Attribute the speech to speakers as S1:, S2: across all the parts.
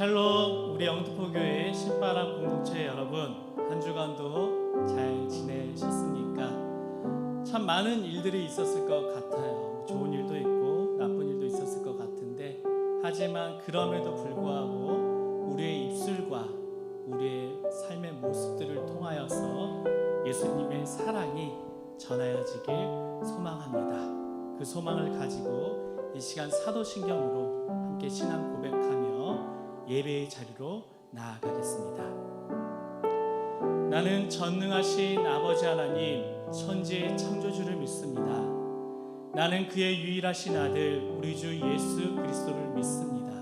S1: 샬롬, 우리 영등포교회 신바람 공동체 여러분, 한 주간도 잘 지내셨습니까? 참 많은 일들이 있었을 것 같아요. 좋은 일도 있고 나쁜 일도 있었을 것 같은데, 하지만 그럼에도 불구하고 우리의 입술과 우리의 삶의 모습들을 통하여서 예수님의 사랑이 전하여지길 소망합니다. 그 소망을 가지고 이 시간 사도신경으로 함께 신앙 고백하며 예배의 자리로 나아가겠습니다. 나는 전능하신 아버지 하나님, 천지의 창조주를 믿습니다. 나는 그의 유일하신 아들 우리 주 예수 그리스도를 믿습니다.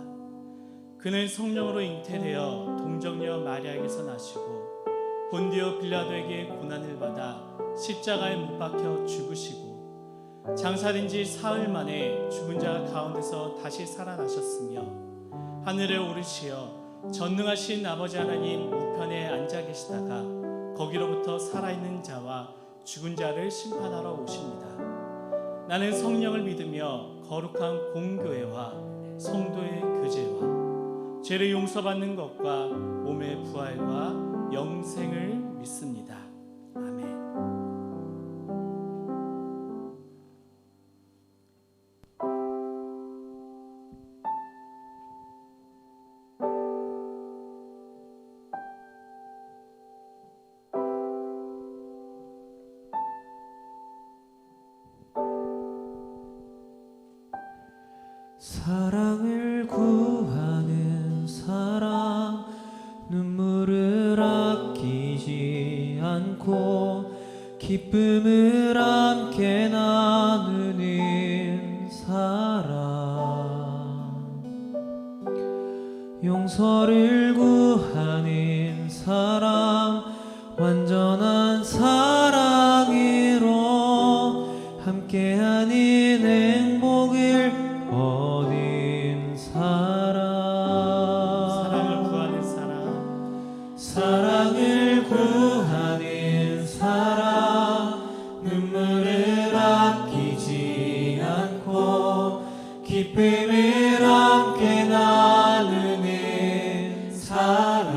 S1: 그는 성령으로 잉태되어 동정녀 마리아에게서 나시고 본디오 빌라도에게 고난을 받아 십자가에 못 박혀 죽으시고 장사된 지 사흘 만에 죽은 자 가운데서 다시 살아나셨으며 하늘에 오르시어 전능하신 아버지 하나님 우편에 앉아 계시다가 거기로부터 살아있는 자와 죽은 자를 심판하러 오십니다. 나는 성령을 믿으며 거룩한 공교회와 성도의 교제와 죄를 용서받는 것과 몸의 부활과 영생을 믿습니다. 아멘.
S2: 사랑을 구하는 사람, 눈물을 아끼지 않고 기쁨을 함께 나누는 사람, 용서를 구하는 사람, 완전한 사랑으로 함께하는 행복을 얻은 사람,
S1: 사랑을 구하는 사람,
S2: 사랑을 구하는 사람, 눈물을 아끼지 않고 기쁨을 함께 나누는 사람,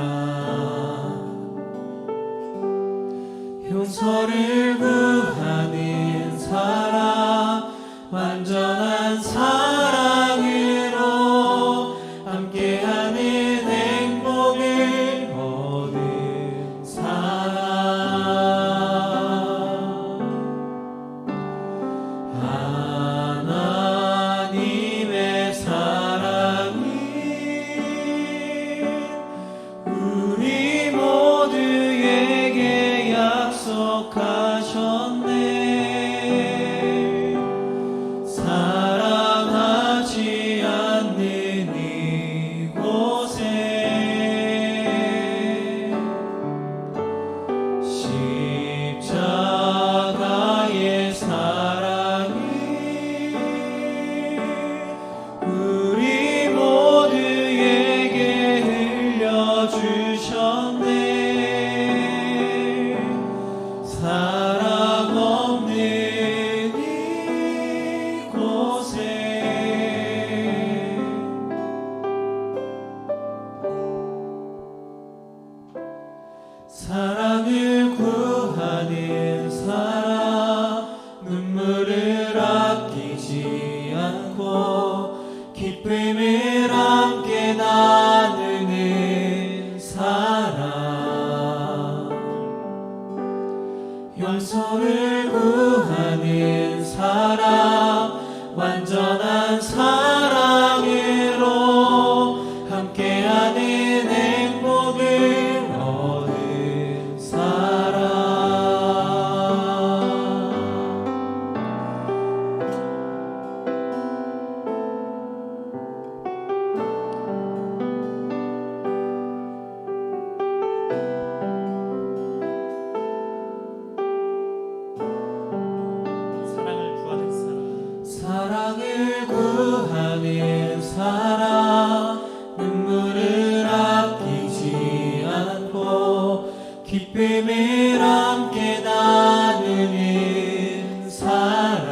S2: 용서를 구하는 사람, 완전한 사랑으로 함께하는 행복을 얻은 사람, 하나님의 사랑은 우리 모두에게 약속하셨네. 사랑하지 않는 이곳에 십자가의 사랑을 우리 모두에게 흘려주셨네. 사랑 없는 사랑을 구하는 사람, 눈물을 아끼지 않고 기쁨을 함께 나누는 사람, 용서를 구하는 사람, 완전한 사랑으로 함께하는 행복을 얻은 사람,
S1: 사랑을 구하는 사람,
S2: 사랑을 구하는 사람, 눈물을 아끼지 않고 기쁨을 함께 나누는 사람,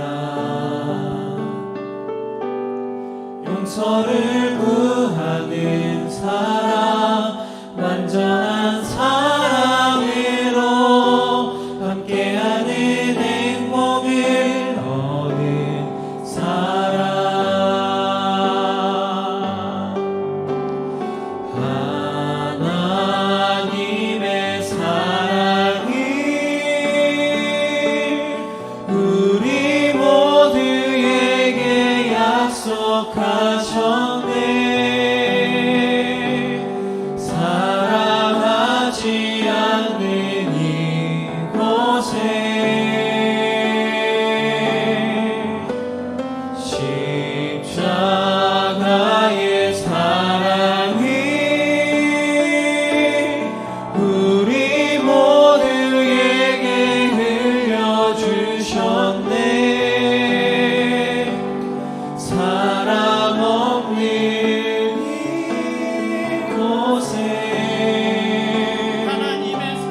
S2: 용서를 구하는 사람, 주셨네. 사랑 없는 이곳에
S1: 하나님의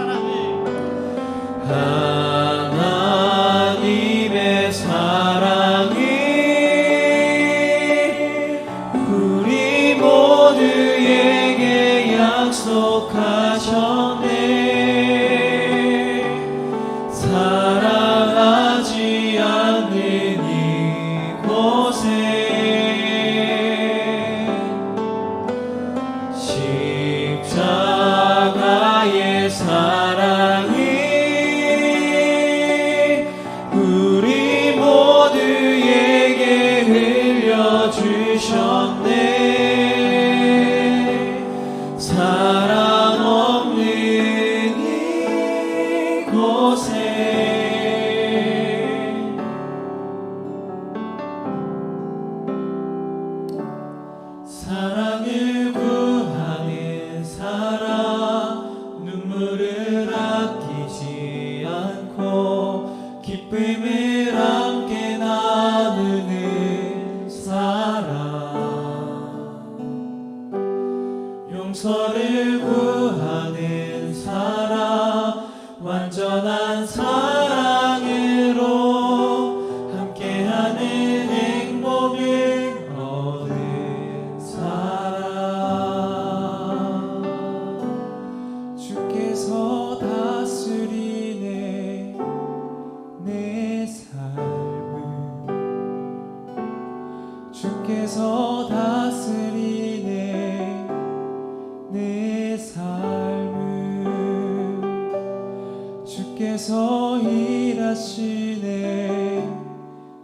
S2: 사랑이 우리 모두에게 약속하셨네. 사랑하지 않는 이곳에 십자가의 사랑이 우리 모두에게 흘려주셨네. 사랑 없는 이곳에 사랑을 구하는 사랑, 눈물을 아끼지 않고 기쁨을 함께 나누는 사랑, 용서를 구하는 사랑, 완전한 사랑으로 함께하는 행복을 얻은 사랑. 주께서 다스리네 내 삶을, 주께서 다스리네 내 삶을, 주께서 일하시네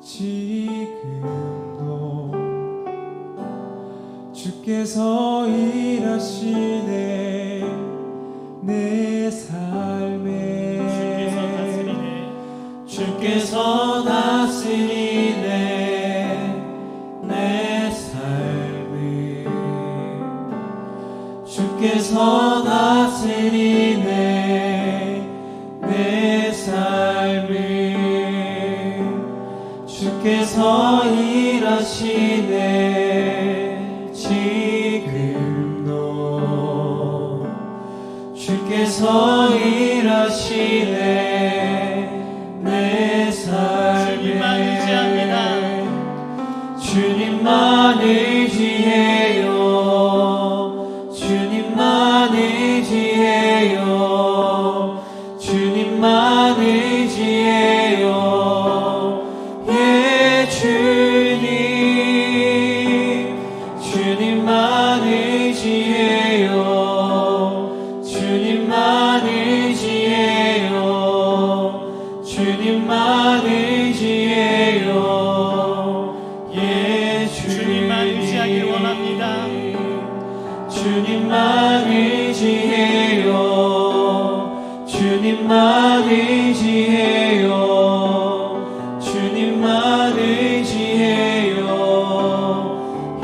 S2: 지금도, 주께서 일하시네 내 삶에. 주께서 다스리네 내 삶을, 주께서 다스리네 내 삶을, 주께서 일하시네 지금도, 주께서 일하시네 내
S1: 주님만
S2: 삶에.
S1: 의지합니다.
S2: 주님만 의지해요. 주님만 의지해요. 주님만 의지해요. 예 주님, 주님만 의지해요. 주님만 의지해요. 주님만 의지해요. 예
S1: 주님만 의지하길 원합니다.
S2: 주님만 의지해요. 주님만 의지해요. 주님만 의지해요.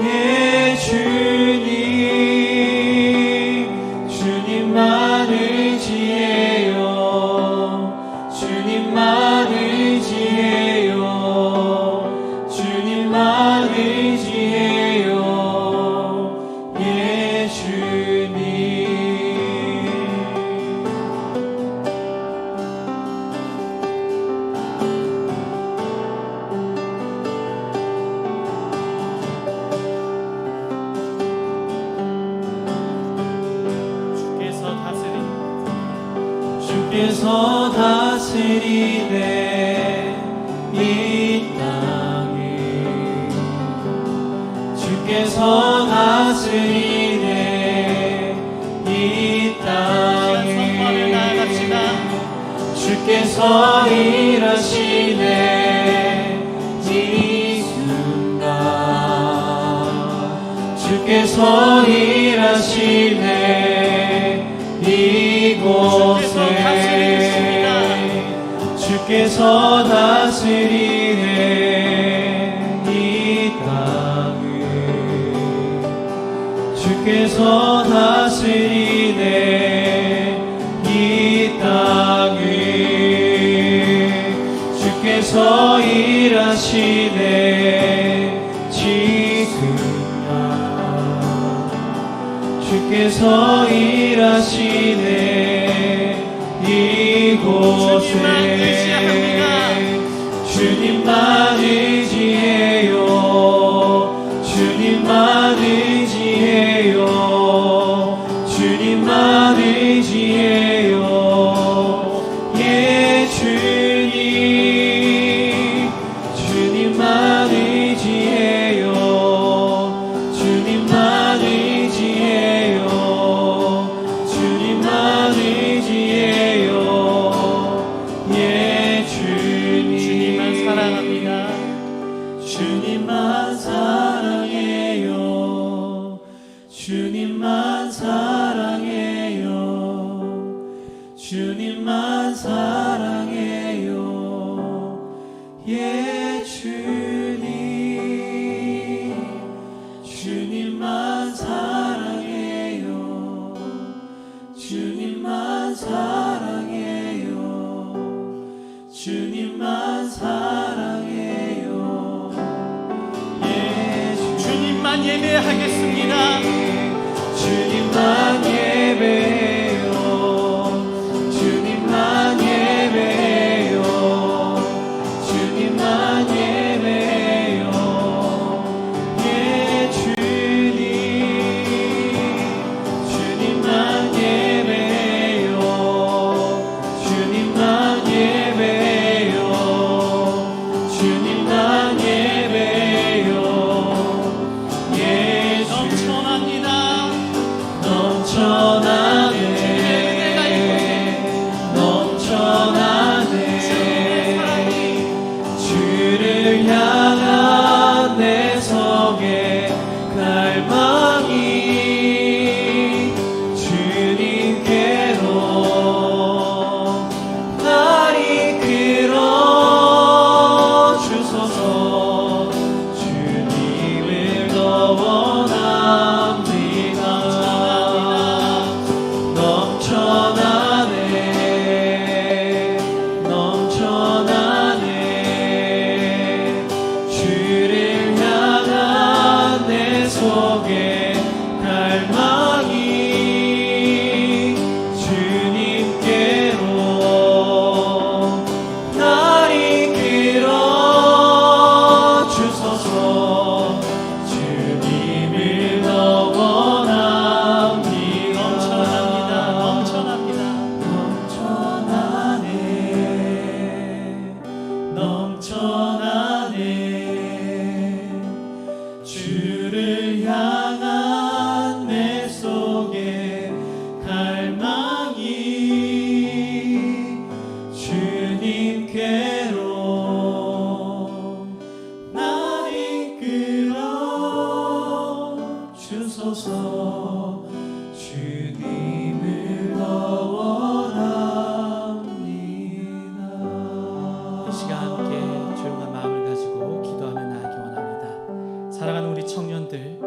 S2: 예 주님, 주님만 의지해요. 주님만 의지해요. 주님만 의지해요. 예 주님. 주께서 다스리네 이 땅을, 주께서 다스리네 이
S1: 선포하며 나아갑시다.
S2: 땅을, 주께서 일하시네 이 순간, 주께서 일하시네 이곳에. 주께서 다스리네 이 땅을, 주께서 다스리네 이 땅을, 주께서 일하시네 지금만 주께서 일하시네 이곳에 주님만 의지해요 주님만 의지해요 주님만 의지해요 예 주님 주님만 의지해요 주님만 의지해요 주님만 의지해요 예 주님
S1: 주님만 사랑합니다.
S2: 주님만 사랑해요 주님만 사랑해요 주님만 사랑해요 예 주님 주님만 사랑해요 주님만 사랑해요 주님만 사랑해요 예
S1: 주님만 예배하겠습니다.
S2: 주님만 예배해요 주님만 예배해요 주님만 예배해요 예 주님 주님만 예배해요 주님만 예배해요 주님만 예배해요 예
S1: 넘쳐납니다.
S2: 넘쳐나네 넘쳐나네 주를 향한 내 속에 갈망이 주님께로 날 이끌어 주소서 주님을 더 원합니다 넘쳐나네 넘쳐나네 주를 향한 내 속에 갈망이 주님께로 날 이끌어 주소서 주님을 더 원합니다
S1: 넘쳐납니다.
S2: 넘쳐나네 넘쳐나네 주를 향한 내 속에 갈망이 주님께로 날 이끌어 주소서 주님을 더 원합니다
S1: 이 시간 함께 조용한 마음을 가지고 기도하며 나아가기 원합니다. 사랑하는 우리 청년들,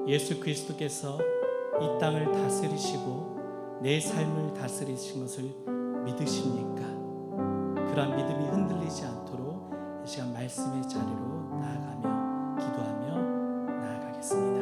S1: 예수 그리스도께서 이 땅을 다스리시고 내 삶을 다스리신 것을 믿으십니까? 그러한 믿음이 흔들리지 않도록 이 시간 말씀의 자리로 나아가며 기도하며 나아가겠습니다.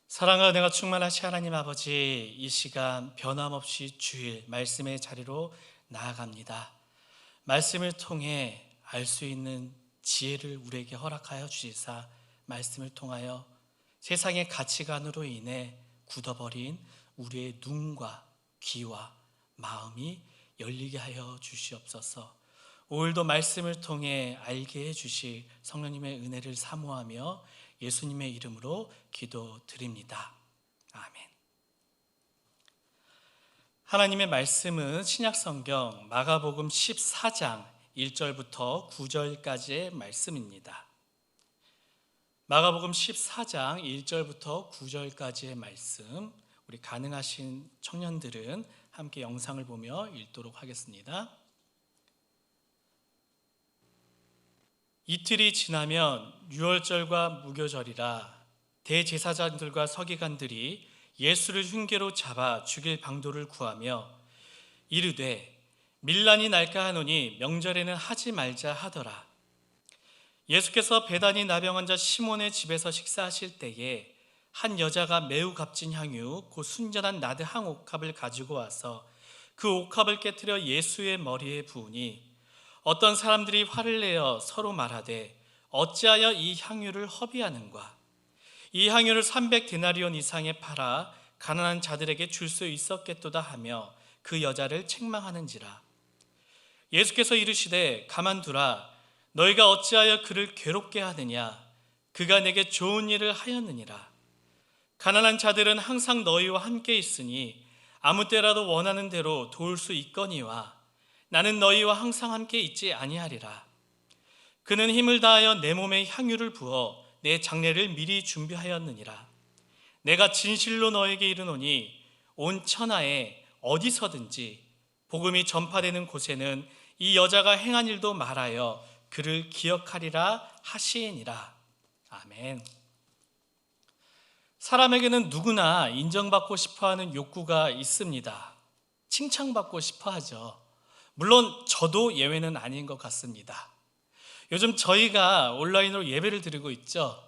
S1: 사랑과 은혜가 충만하신 하나님 아버지, 이 시간 변함없이 주일 말씀의 자리로 나아갑니다. 말씀을 통해 알 수 있는 지혜를 우리에게 허락하여 주시사 말씀을 통하여 세상의 가치관으로 인해 굳어버린 우리의 눈과 귀와 마음이 열리게 하여 주시옵소서. 오늘도 말씀을 통해 알게 해주실 성령님의 은혜를 사모하며 예수님의 이름으로 기도드립니다. 아멘. 하나님의 말씀은 신약성경 마가복음 14장 1절부터 9절까지의 말씀입니다. 마가복음 14장 1절부터 9절까지의 말씀, 우리 가능하신 청년들은 함께 영상을 보며 읽도록 하겠습니다. 이틀이 지나면 유월절과 무교절이라 대제사장들과 서기관들이 예수를 흉계로 잡아 죽일 방도를 구하며 이르되 밀란이 날까 하노니 명절에는 하지 말자 하더라. 예수께서 베다니 나병 환자 시몬의 집에서 식사하실 때에 한 여자가 매우 값진 향유 곧 순전한 나드 한 옥합을 가지고 와서 그 옥합을 깨뜨려 예수의 머리에 부으니 어떤 사람들이 화를 내어 서로 말하되 어찌하여 이 향유를 허비하는가? 이 향유를 300데나리온 이상에 팔아 가난한 자들에게 줄 수 있었겠도다 하며 그 여자를 책망하는지라. 예수께서 이르시되 가만두라. 너희가 어찌하여 그를 괴롭게 하느냐? 그가 내게 좋은 일을 하였느니라. 가난한 자들은 항상 너희와 함께 있으니 아무 때라도 원하는 대로 도울 수 있거니와 나는 너희와 항상 함께 있지 아니하리라. 그는 힘을 다하여 내 몸에 향유를 부어 내 장례를 미리 준비하였느니라. 내가 진실로 너에게 이르노니 온 천하에 어디서든지 복음이 전파되는 곳에는 이 여자가 행한 일도 말하여 그를 기억하리라 하시니라. 아멘. 사람에게는 누구나 인정받고 싶어하는 욕구가 있습니다. 칭찬받고 싶어하죠. 물론 저도 예외는 아닌 것 같습니다. 요즘 저희가 온라인으로 예배를 드리고 있죠.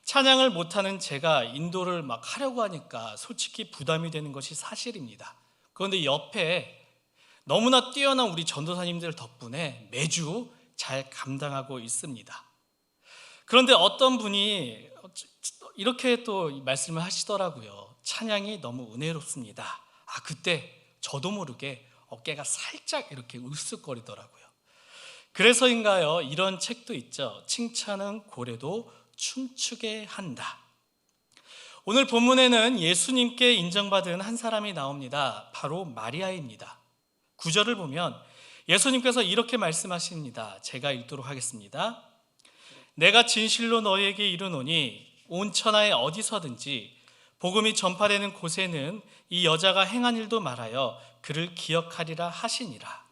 S1: 찬양을 못하는 제가 인도를 막 하려고 하니까 솔직히 부담이 되는 것이 사실입니다. 그런데 옆에 너무나 뛰어난 우리 전도사님들 덕분에 매주 잘 감당하고 있습니다. 그런데 어떤 분이 이렇게 또 말씀을 하시더라고요. 찬양이 너무 은혜롭습니다. 그때 저도 모르게 어깨가 살짝 이렇게 으쓱거리더라고요. 그래서인가요? 이런 책도 있죠. 칭찬은 고래도 춤추게 한다. 오늘 본문에는 예수님께 인정받은 한 사람이 나옵니다. 바로 마리아입니다. 9절을 보면 예수님께서 이렇게 말씀하십니다. 제가 읽도록 하겠습니다. 내가 진실로 너희에게 이르노니 온 천하에 어디서든지 복음이 전파되는 곳에는 이 여자가 행한 일도 말하여 그를 기억하리라 하시니라.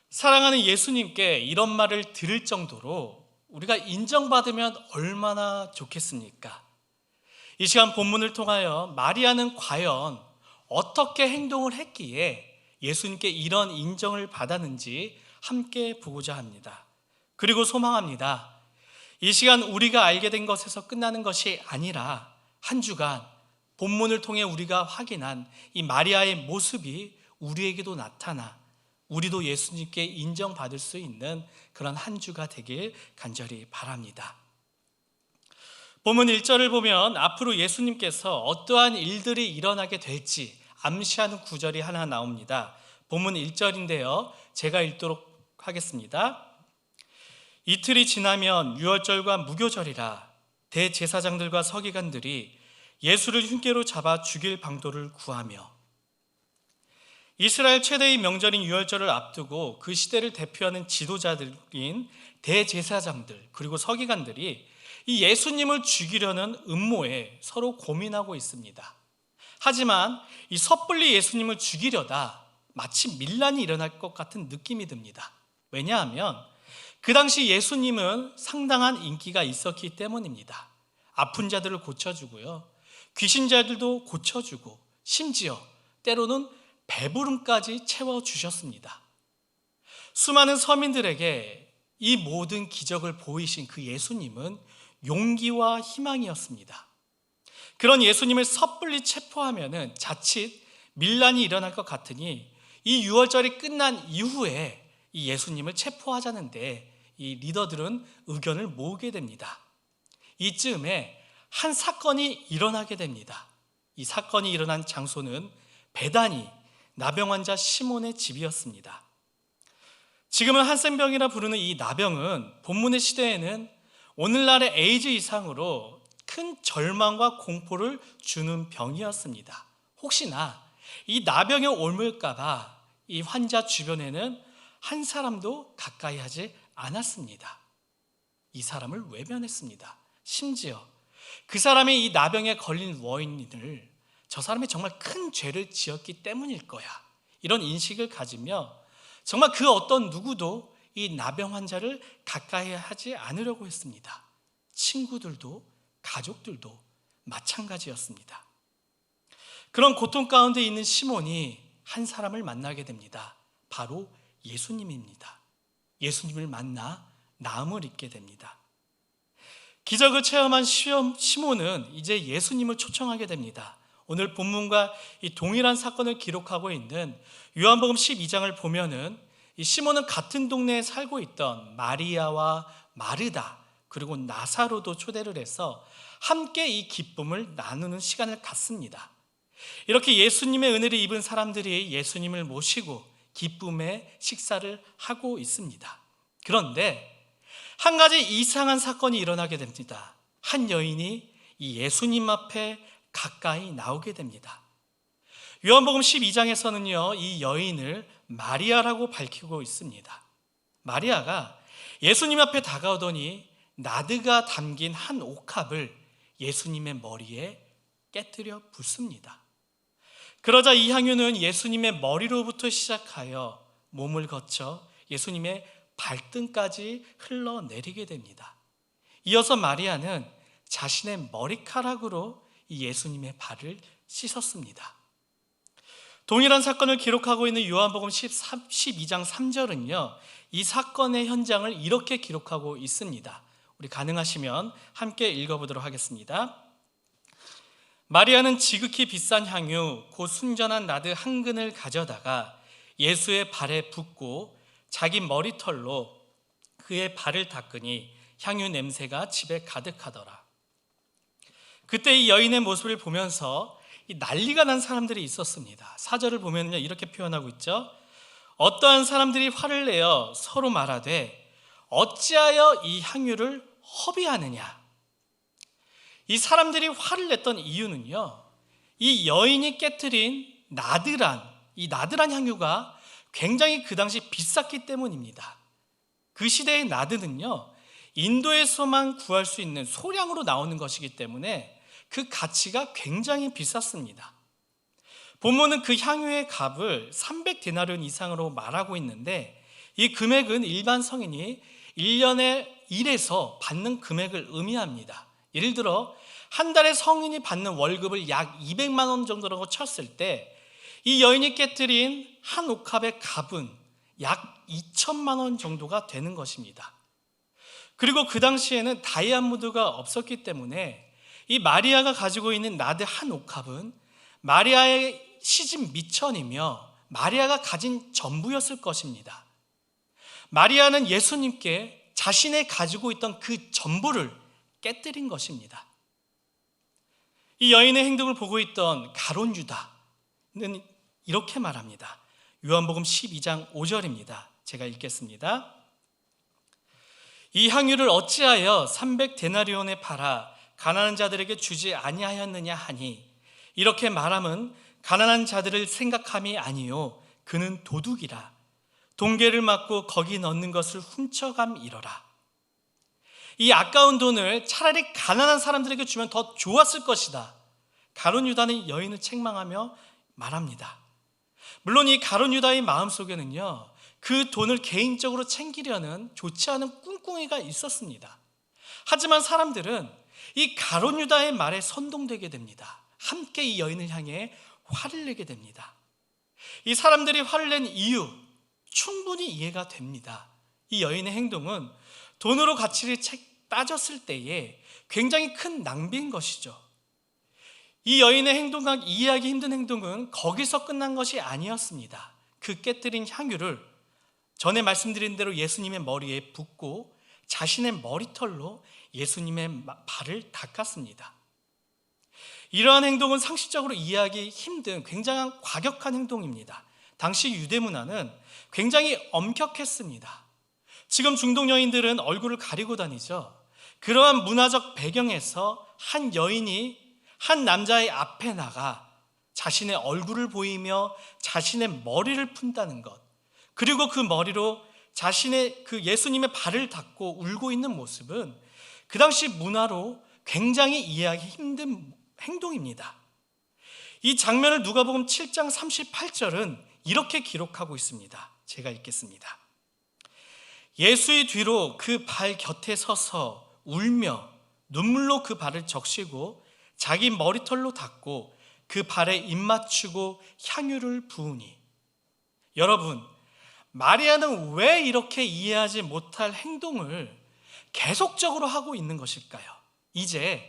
S1: 사랑하는 예수님께 이런 말을 들을 정도로 우리가 인정받으면 얼마나 좋겠습니까? 이 시간 본문을 통하여 마리아는 과연 어떻게 행동을 했기에 예수님께 이런 인정을 받았는지 함께 보고자 합니다. 그리고 소망합니다. 이 시간 우리가 알게 된 것에서 끝나는 것이 아니라 한 주간 본문을 통해 우리가 확인한 이 마리아의 모습이 우리에게도 나타나 우리도 예수님께 인정받을 수 있는 그런 한 주가 되길 간절히 바랍니다. 본문 1절을 보면 앞으로 예수님께서 어떠한 일들이 일어나게 될지 암시하는 구절이 하나 나옵니다. 본문 1절인데요. 제가 읽도록 하겠습니다. 이틀이 지나면 유월절과 무교절이라 대제사장들과 서기관들이 예수를 흉계로 잡아 죽일 방도를 구하며 이스라엘 최대의 명절인 유월절을 앞두고 그 시대를 대표하는 지도자들인 대제사장들 그리고 서기관들이 이 예수님을 죽이려는 음모에 서로 고민하고 있습니다. 하지만 이 섣불리 예수님을 죽이려다 마치 밀란이 일어날 것 같은 느낌이 듭니다. 왜냐하면 그 당시 예수님은 상당한 인기가 있었기 때문입니다. 아픈 자들을 고쳐주고요, 귀신자들도 고쳐주고 심지어 때로는 배부름까지 채워주셨습니다. 수많은 서민들에게 이 모든 기적을 보이신 그 예수님은 용기와 희망이었습니다. 그런 예수님을 섣불리 체포하면 자칫 밀란이 일어날 것 같으니 이 유월절이 끝난 이후에 이 예수님을 체포하자는데 이 리더들은 의견을 모으게 됩니다. 이쯤에 한 사건이 일어나게 됩니다. 이 사건이 일어난 장소는 베다니 나병 환자 시몬의 집이었습니다. 지금은 한센병이라 부르는 이 나병은 본문의 시대에는 오늘날의 에이즈 이상으로 큰 절망과 공포를 주는 병이었습니다. 혹시나 이 나병에 옮을까 봐 이 환자 주변에는 한 사람도 가까이 하지 않았습니다. 이 사람을 외면했습니다. 심지어 그 사람이 이 나병에 걸린 원인을 저 사람이 정말 큰 죄를 지었기 때문일 거야, 이런 인식을 가지며 정말 그 어떤 누구도 이 나병 환자를 가까이 하지 않으려고 했습니다. 친구들도 가족들도 마찬가지였습니다. 그런 고통 가운데 있는 시몬이 한 사람을 만나게 됩니다. 바로 예수님입니다. 예수님을 만나 나음을 입게 됩니다. 기적을 체험한 시몬은 이제 예수님을 초청하게 됩니다. 오늘 본문과 이 동일한 사건을 기록하고 있는 요한복음 12장을 보면은 이 시몬은 같은 동네에 살고 있던 마리아와 마르다 그리고 나사로도 초대를 해서 함께 이 기쁨을 나누는 시간을 갖습니다. 이렇게 예수님의 은혜를 입은 사람들이 예수님을 모시고 기쁨의 식사를 하고 있습니다. 그런데 한 가지 이상한 사건이 일어나게 됩니다. 한 여인이 이 예수님 앞에 가까이 나오게 됩니다. 요한복음 12장에서는요, 이 여인을 마리아라고 밝히고 있습니다. 마리아가 예수님 앞에 다가오더니 나드가 담긴 한 옥합을 예수님의 머리에 깨뜨려 붓습니다. 그러자 이 향유는 예수님의 머리로부터 시작하여 몸을 거쳐 예수님의 발등까지 흘러내리게 됩니다. 이어서 마리아는 자신의 머리카락으로 이 예수님의 발을 씻었습니다. 동일한 사건을 기록하고 있는 요한복음 12장 3절은요, 이 사건의 현장을 이렇게 기록하고 있습니다. 우리 가능하시면 함께 읽어보도록 하겠습니다. 마리아는 지극히 비싼 향유 곧 순전한 나드 한 근을 가져다가 예수의 발에 붓고 자기 머리털로 그의 발을 닦으니 향유 냄새가 집에 가득하더라. 그때 이 여인의 모습을 보면서 이 난리가 난 사람들이 있었습니다. 4절을 보면요, 이렇게 표현하고 있죠. 어떠한 사람들이 화를 내어 서로 말하되 어찌하여 이 향유를 허비하느냐. 이 사람들이 화를 냈던 이유는요, 이 여인이 깨트린 나드란 향유가 굉장히 그 당시 비쌌기 때문입니다. 그 시대의 나드는요, 인도에서만 구할 수 있는 소량으로 나오는 것이기 때문에 그 가치가 굉장히 비쌌습니다. 본문은 그 향유의 값을 300데나리온 이상으로 말하고 있는데 이 금액은 일반 성인이 1년의 일에서 받는 금액을 의미합니다. 예를 들어 한 달에 성인이 받는 월급을 약 200만 원 정도라고 쳤을 때 이 여인이 깨뜨린 한 옥합의 값은 약 2천만 원 정도가 되는 것입니다. 그리고 그 당시에는 다이아몬드가 없었기 때문에 이 마리아가 가지고 있는 나드 한 옥합은 마리아의 시집 미천이며 마리아가 가진 전부였을 것입니다. 마리아는 예수님께 자신의 가지고 있던 그 전부를 깨뜨린 것입니다. 이 여인의 행동을 보고 있던 가룟 유다는 이렇게 말합니다. 요한복음 12장 5절입니다. 제가 읽겠습니다. 이 향유를 어찌하여 300데나리온에 팔아 가난한 자들에게 주지 아니하였느냐 하니 이렇게 말함은 가난한 자들을 생각함이 아니요 그는 도둑이라 동계를 맞고 거기 넣는 것을 훔쳐감이러라. 이 아까운 돈을 차라리 가난한 사람들에게 주면 더 좋았을 것이다. 가룟 유다는 여인을 책망하며 말합니다. 물론 이 가룟 유다의 마음속에는요, 그 돈을 개인적으로 챙기려는 좋지 않은 꿍꿍이가 있었습니다. 하지만 사람들은 이 가룟 유다의 말에 선동되게 됩니다. 함께 이 여인을 향해 화를 내게 됩니다. 이 사람들이 화를 낸 이유 충분히 이해가 됩니다. 이 여인의 행동은 돈으로 가치를 따졌을 때에 굉장히 큰 낭비인 것이죠. 이 여인의 행동과 이해하기 힘든 행동은 거기서 끝난 것이 아니었습니다. 그 깨뜨린 향유를 전에 말씀드린 대로 예수님의 머리에 붓고 자신의 머리털로 예수님의 발을 닦았습니다. 이러한 행동은 상식적으로 이해하기 힘든 굉장한 과격한 행동입니다. 당시 유대 문화는 굉장히 엄격했습니다. 지금 중동 여인들은 얼굴을 가리고 다니죠. 그러한 문화적 배경에서 한 여인이 한 남자의 앞에 나가 자신의 얼굴을 보이며 자신의 머리를 푼다는 것, 그리고 그 머리로 자신의 그 예수님의 발을 닦고 울고 있는 모습은 그 당시 문화로 굉장히 이해하기 힘든 행동입니다. 이 장면을 누가복음 7장 38절은 이렇게 기록하고 있습니다. 제가 읽겠습니다. 예수의 뒤로 그 발 곁에 서서 울며 눈물로 그 발을 적시고 자기 머리털로 닦고 그 발에 입 맞추고 향유를 부으니. 여러분, 마리아는 왜 이렇게 이해하지 못할 행동을 계속적으로 하고 있는 것일까요? 이제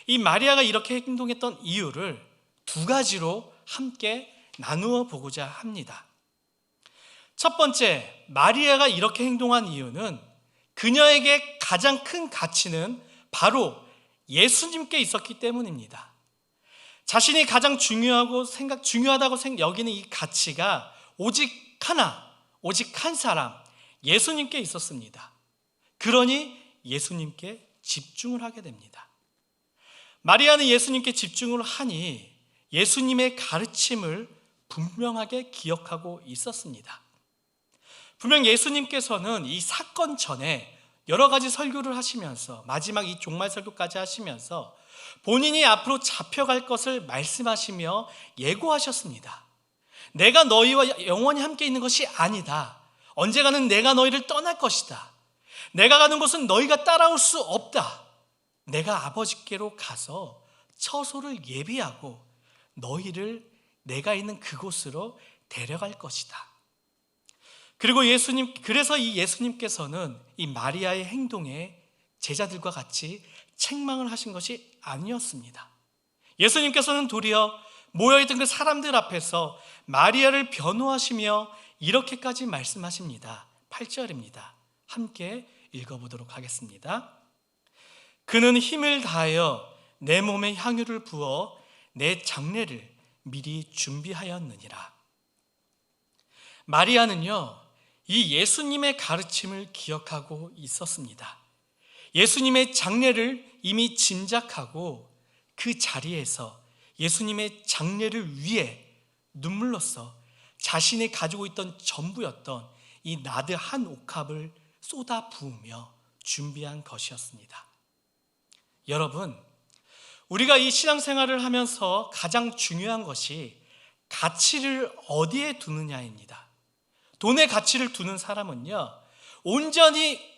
S1: 이 마리아가 이렇게 행동했던 이유를 두 가지로 함께 나누어 보고자 합니다. 첫 번째, 마리아가 이렇게 행동한 이유는 그녀에게 가장 큰 가치는 바로 예수님께 있었기 때문입니다. 자신이 가장 중요하다고 여기는 이 가치가 오직 한 사람, 예수님께 있었습니다. 그러니 예수님께 집중을 하게 됩니다. 마리아는 예수님께 집중을 하니 예수님의 가르침을 분명하게 기억하고 있었습니다. 분명 예수님께서는 이 사건 전에 여러 가지 설교를 하시면서 마지막 이 종말 설교까지 하시면서 본인이 앞으로 잡혀갈 것을 말씀하시며 예고하셨습니다. 내가 너희와 영원히 함께 있는 것이 아니다. 언젠가는 내가 너희를 떠날 것이다. 내가 가는 곳은 너희가 따라올 수 없다. 내가 아버지께로 가서 처소를 예비하고 너희를 내가 있는 그곳으로 데려갈 것이다. 그리고 그래서 이 예수님께서는 이 마리아의 행동에 제자들과 같이 책망을 하신 것이 아니었습니다. 예수님께서는 도리어 모여있던 그 사람들 앞에서 마리아를 변호하시며 이렇게까지 말씀하십니다. 8절입니다. 함께 읽어보도록 하겠습니다. 그는 힘을 다하여 내 몸에 향유를 부어 내 장례를 미리 준비하였느니라. 마리아는요, 이 예수님의 가르침을 기억하고 있었습니다. 예수님의 장례를 이미 짐작하고 그 자리에서 예수님의 장례를 위해 눈물로써 자신이 가지고 있던 전부였던 이 나드 한 옥합을 쏟아 부으며 준비한 것이었습니다. 여러분, 우리가 이 신앙생활을 하면서 가장 중요한 것이 가치를 어디에 두느냐입니다. 돈의 가치를 두는 사람은요,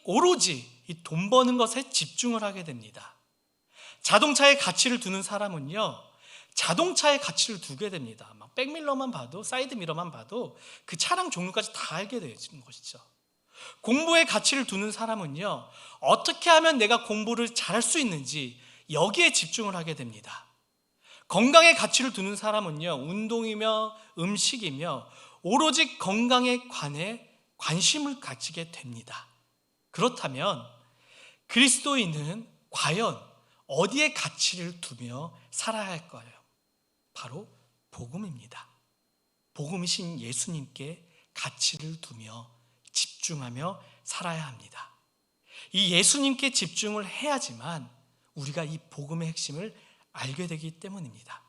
S1: 오로지 이 돈 버는 것에 집중을 하게 됩니다. 자동차의 가치를 두는 사람은요, 자동차의 가치를 두게 됩니다. 막 백밀러만 봐도, 사이드미러만 봐도 그 차량 종류까지 다 알게 되는 것이죠. 공부의 가치를 두는 사람은요, 어떻게 하면 내가 공부를 잘할 수 있는지 여기에 집중을 하게 됩니다. 건강의 가치를 두는 사람은요, 운동이며 음식이며 오로지 건강에 관해 관심을 가지게 됩니다. 그렇다면 그리스도인은 과연 어디에 가치를 두며 살아야 할 거예요? 바로 복음입니다. 복음이신 예수님께 가치를 두며 집중하며 살아야 합니다. 이 예수님께 집중을 해야지만 우리가 이 복음의 핵심을 알게 되기 때문입니다.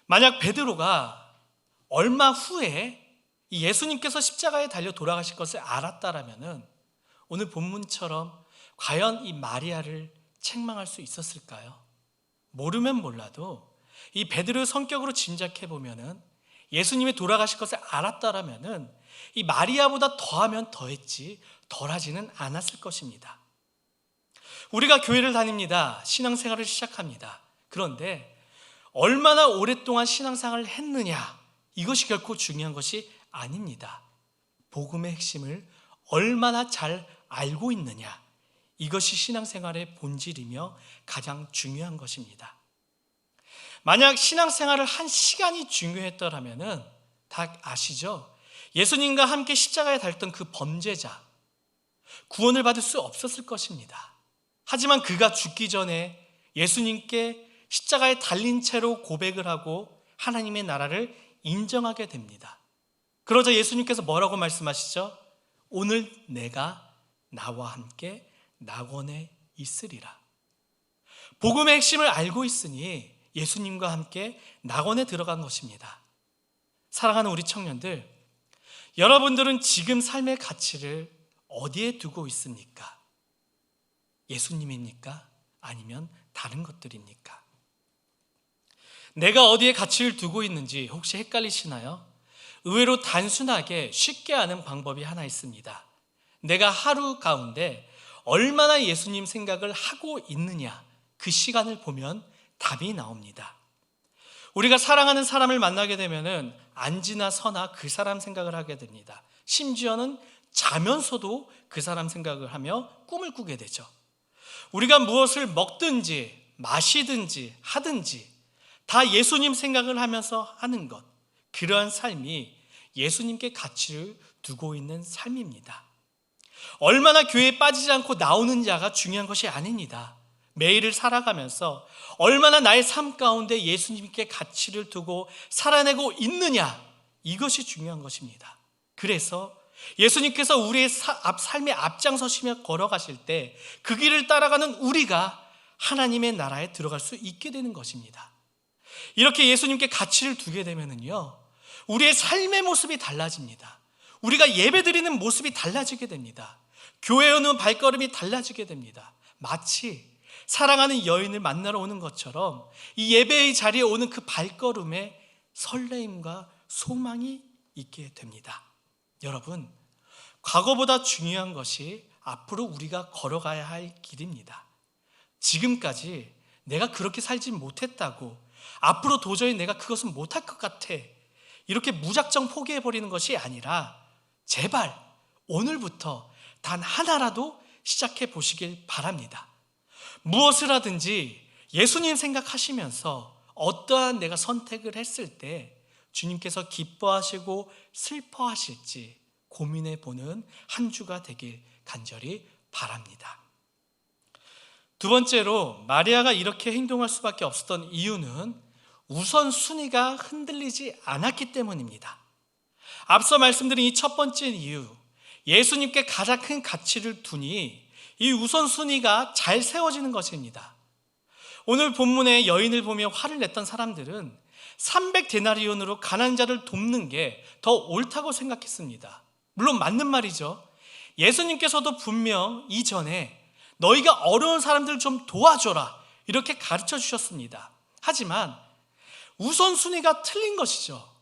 S1: 만약 베드로가 얼마 후에 이 예수님께서 십자가에 달려 돌아가실 것을 알았다라면은 오늘 본문처럼 과연 이 마리아를 책망할 수 있었을까요? 모르면 몰라도 이 베드로의 성격으로 짐작해 보면은 예수님이 돌아가실 것을 알았다라면은 이 마리아보다 더하면 더했지 덜하지는 않았을 것입니다. 우리가 교회를 다닙니다. 신앙생활을 시작합니다. 그런데 얼마나 오랫동안 신앙생활을 했느냐, 이것이 결코 중요한 것이 아닙니다. 복음의 핵심을 얼마나 잘 알고 있느냐, 이것이 신앙생활의 본질이며 가장 중요한 것입니다. 만약 신앙생활을 한 시간이 중요했더라면 다 아시죠? 예수님과 함께 십자가에 달렸던 그 범죄자, 구원을 받을 수 없었을 것입니다. 하지만 그가 죽기 전에 예수님께
S3: 십자가에 달린 채로 고백을 하고 하나님의 나라를 인정하게 됩니다. 그러자 예수님께서 뭐라고 말씀하시죠? 오늘 내가 나와 함께 낙원에 있으리라. 복음의 핵심을 알고 있으니 예수님과 함께 낙원에 들어간 것입니다. 사랑하는 우리 청년들, 여러분들은 지금 삶의 가치를 어디에 두고 있습니까? 예수님입니까? 아니면 다른 것들입니까? 내가 어디에 가치를 두고 있는지 혹시 헷갈리시나요? 의외로 단순하게 쉽게 아는 방법이 하나 있습니다. 내가 하루 가운데 얼마나 예수님 생각을 하고 있느냐, 그 시간을 보면 답이 나옵니다. 우리가 사랑하는 사람을 만나게 되면은 안지나 서나 그 사람 생각을 하게 됩니다. 심지어는 자면서도 그 사람 생각을 하며 꿈을 꾸게 되죠. 우리가 무엇을 먹든지 마시든지 하든지 다 예수님 생각을 하면서 하는 것, 그러한 삶이 예수님께 가치를 두고 있는 삶입니다. 얼마나 교회에 빠지지 않고 나오는 자가 중요한 것이 아닙니다. 매일을 살아가면서 얼마나 나의 삶 가운데 예수님께 가치를 두고 살아내고 있느냐, 이것이 중요한 것입니다. 그래서 예수님께서 우리의 삶의 앞장서시며 걸어가실 때 그 길을 따라가는 우리가 하나님의 나라에 들어갈 수 있게 되는 것입니다. 이렇게 예수님께 가치를 두게 되면은요, 우리의 삶의 모습이 달라집니다. 우리가 예배드리는 모습이 달라지게 됩니다. 교회에 오는 발걸음이 달라지게 됩니다. 마치 사랑하는 여인을 만나러 오는 것처럼 이 예배의 자리에 오는 그 발걸음에 설레임과 소망이 있게 됩니다. 여러분, 과거보다 중요한 것이 앞으로 우리가 걸어가야 할 길입니다. 지금까지 내가 그렇게 살지 못했다고, 앞으로 도저히 내가 그것은 못할 것 같아, 이렇게 무작정 포기해버리는 것이 아니라 제발 오늘부터 단 하나라도 시작해 보시길 바랍니다. 무엇을 하든지 예수님 생각하시면서 어떠한 내가 선택을 했을 때 주님께서 기뻐하시고 슬퍼하실지 고민해 보는 한 주가 되길 간절히 바랍니다. 두 번째로 마리아가 이렇게 행동할 수밖에 없었던 이유는 우선순위가 흔들리지 않았기 때문입니다. 앞서 말씀드린 이 첫 번째 이유, 예수님께 가장 큰 가치를 두니 이 우선순위가 잘 세워지는 것입니다. 오늘 본문의 여인을 보며 화를 냈던 사람들은 300데나리온으로 가난한 자를 돕는 게 더 옳다고 생각했습니다. 물론 맞는 말이죠. 예수님께서도 분명 이전에 너희가 어려운 사람들을 좀 도와줘라, 이렇게 가르쳐 주셨습니다. 하지만 우선순위가 틀린 것이죠.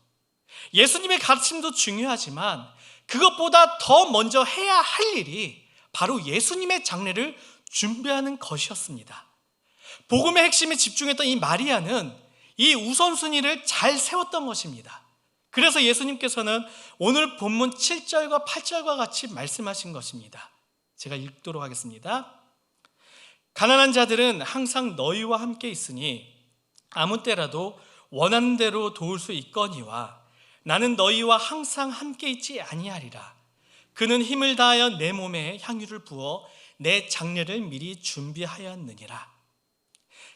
S3: 예수님의 가르침도 중요하지만 그것보다 더 먼저 해야 할 일이 바로 예수님의 장례를 준비하는 것이었습니다. 복음의 핵심에 집중했던 이 마리아는 이 우선순위를 잘 세웠던 것입니다. 그래서 예수님께서는 오늘 본문 7절과 8절과 같이 말씀하신 것입니다. 제가 읽도록 하겠습니다. 가난한 자들은 항상 너희와 함께 있으니 아무 때라도 원하는 대로 도울 수 있거니와 나는 너희와 항상 함께 있지 아니하리라. 그는 힘을 다하여 내 몸에 향유를 부어 내 장례를 미리 준비하였느니라.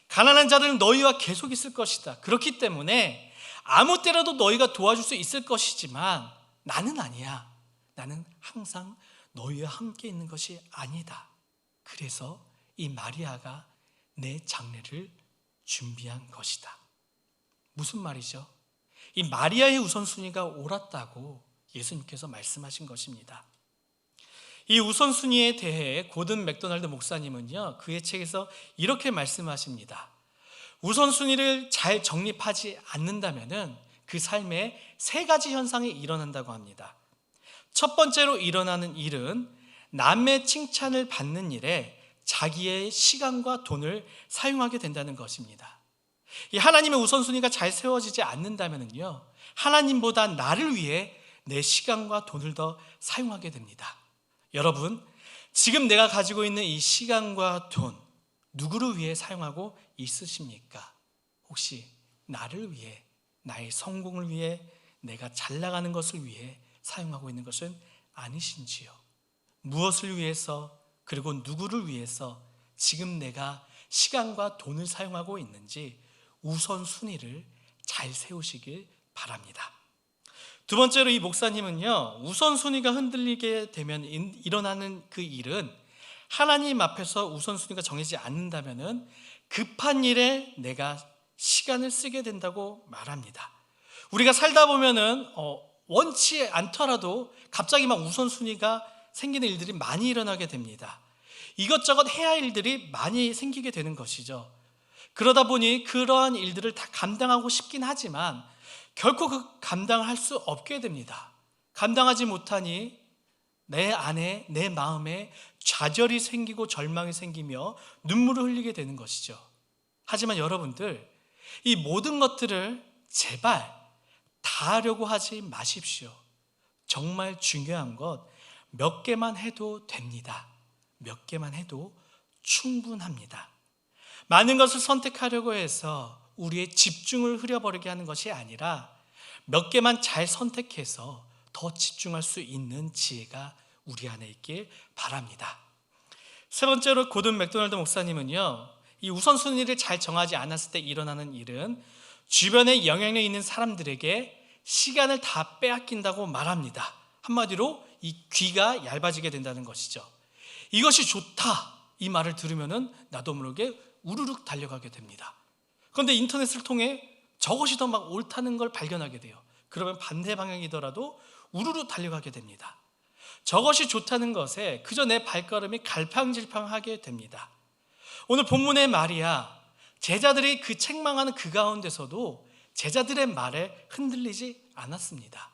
S3: 가난한 자들은 너희와 계속 있을 것이다. 그렇기 때문에 아무 때라도 너희가 도와줄 수 있을 것이지만 나는 아니야. 나는 항상 너희와 함께 있는 것이 아니다. 그래서 이 마리아가 내 장례를 준비한 것이다. 무슨 말이죠? 이 마리아의 우선순위가 옳았다고 예수님께서 말씀하신 것입니다. 이 우선순위에 대해 고든 맥도날드 목사님은요, 그의 책에서 이렇게 말씀하십니다. 우선순위를 잘 정립하지 않는다면 그 삶에 세 가지 현상이 일어난다고 합니다. 첫 번째로 일어나는 일은 남의 칭찬을 받는 일에 자기의 시간과 돈을 사용하게 된다는 것입니다. 이 하나님의 우선순위가 잘 세워지지 않는다면요, 하나님보다 나를 위해 내 시간과 돈을 더 사용하게 됩니다. 여러분, 지금 내가 가지고 있는 이 시간과 돈, 누구를 위해 사용하고 있으십니까? 혹시 나를 위해, 나의 성공을 위해, 내가 잘 나가는 것을 위해 사용하고 있는 것은 아니신지요? 무엇을 위해서, 그리고 누구를 위해서 지금 내가 시간과 돈을 사용하고 있는지 우선순위를 잘 세우시길 바랍니다. 두 번째로 이 목사님은요, 우선순위가 흔들리게 되면 일어나는 그 일은 하나님 앞에서 우선순위가 정해지지 않는다면 급한 일에 내가 시간을 쓰게 된다고 말합니다. 우리가 살다 보면은 원치 않더라도 갑자기 막 우선순위가 생기는 일들이 많이 일어나게 됩니다. 이것저것 해야 할 일들이 많이 생기게 되는 것이죠. 그러다 보니 그러한 일들을 다 감당하고 싶긴 하지만 결코 그 감당을 할 수 없게 됩니다. 감당하지 못하니 내 안에, 내 마음에 좌절이 생기고 절망이 생기며 눈물을 흘리게 되는 것이죠. 하지만 여러분들, 이 모든 것들을 제발 다 하려고 하지 마십시오. 정말 중요한 것 몇 개만 해도 됩니다. 몇 개만 해도 충분합니다. 많은 것을 선택하려고 해서 우리의 집중을 흐려버리게 하는 것이 아니라 몇 개만 잘 선택해서 더 집중할 수 있는 지혜가 우리 안에 있길 바랍니다. 세 번째로 고든 맥도날드 목사님은요, 이 우선순위를 잘 정하지 않았을 때 일어나는 일은 주변에 영향력 있는 사람들에게 시간을 다 빼앗긴다고 말합니다. 한마디로 이 귀가 얇아지게 된다는 것이죠. 이것이 좋다, 이 말을 들으면은 나도 모르게 우르륵 달려가게 됩니다. 그런데 인터넷을 통해 저것이 더 막 옳다는 걸 발견하게 돼요. 그러면 반대 방향이더라도 우르르 달려가게 됩니다. 저것이 좋다는 것에 그저 내 발걸음이 갈팡질팡하게 됩니다. 오늘 본문의 마리아, 제자들이 그 책망하는 그 가운데서도 제자들의 말에 흔들리지 않았습니다.